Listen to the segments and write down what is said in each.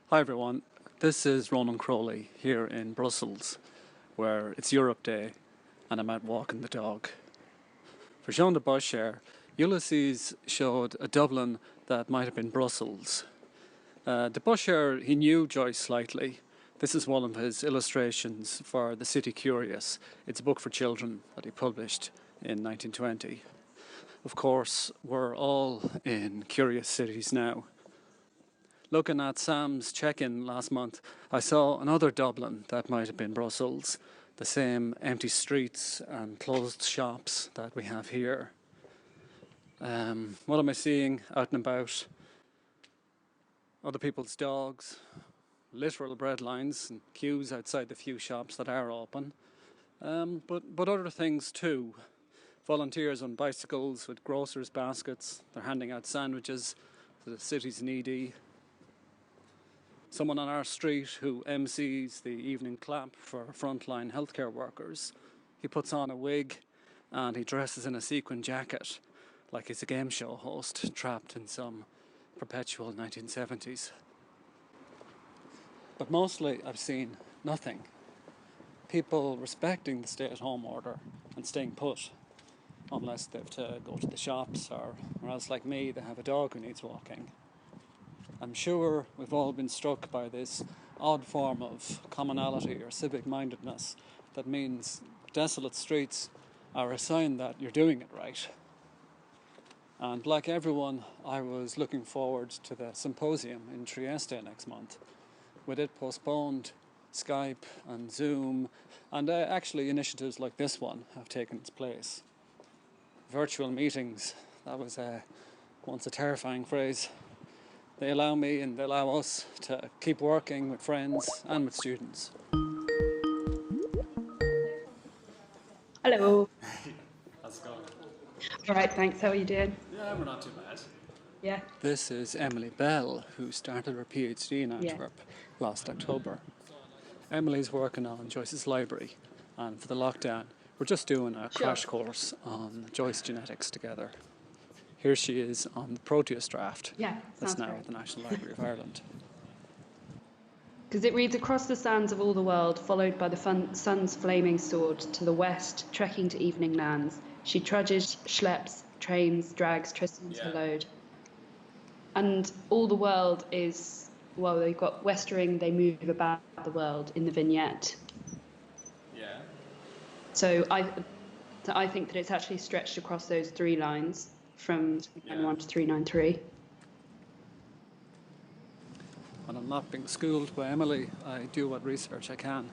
Hi everyone, this is Ronan Crowley here in Brussels, where it's Europe Day and I'm out walking the dog. For Jean de Boscher, Ulysses showed a Dublin that might have been Brussels. De Boscher, he knew Joyce slightly. This is one of his illustrations for The City Curious. It's a book for children that he published in 1920. Of course, we're all in curious cities now. Looking at Sam's check-in last month, I saw another Dublin that might have been Brussels. The same empty streets and closed shops that we have here. What am I seeing out and about? Other people's dogs, literal bread lines and queues outside the few shops that are open. But other things too. Volunteers on bicycles with grocers' baskets. They're handing out sandwiches to the city's needy. Someone on our street who MCs the evening clap for frontline healthcare workers. He puts on a wig and he dresses in a sequin jacket like he's a game show host trapped in some perpetual 1970s. But mostly I've seen nothing. People respecting the stay-at-home order and staying put, unless they have to go to the shops or else like me, they have a dog who needs walking. I'm sure we've all been struck by this odd form of commonality or civic mindedness that means desolate streets are a sign that you're doing it right. And like everyone, I was looking forward to the symposium in Trieste next month. With it postponed, Skype and Zoom and actually initiatives like this one have taken its place. Virtual meetings, that was once a terrifying phrase. They allow me and they allow us to keep working with friends and with students. Hello. How's it going? All right, thanks. How are you doing? Yeah, we're not too bad. Yeah. This is Emily Bell, who started her PhD in Antwerp last October. Emily's working on Joyce's library, and for the lockdown, we're just doing a crash course on Joyce genetics together. Here she is on the Proteus draft. Yeah, that's now great. at the National Library of Ireland. Because it reads, across the sands of all the world, followed by the sun's flaming sword, to the west, trekking to evening lands. She trudges, schleps, trains, drags Tristan to load. And all the world is, well, they've got westering, they move about the world in the vignette. Yeah. So I think that it's actually stretched across those three lines from 391 to 393. When I'm not being schooled by Emily, I do what research I can.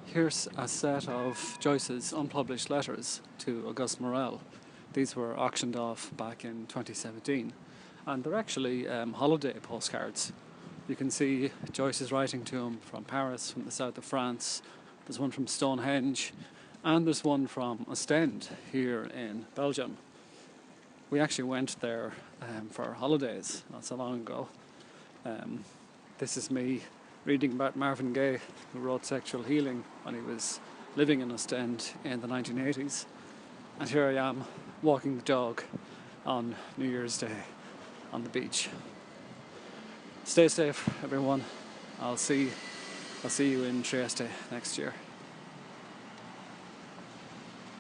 Here's a set of Joyce's unpublished letters to Auguste Morel. These were auctioned off back in 2017, and they're actually holiday postcards. You can see Joyce is writing to him from Paris, from the south of France. There's one from Stonehenge, and there's one from Ostend here in Belgium. We actually went there for holidays not so long ago. This is me reading about Marvin Gaye, who wrote Sexual Healing when he was living in Ostend in the 1980s. And here I am walking the dog on New Year's Day on the beach. Stay safe, everyone. I'll see you in Trieste next year.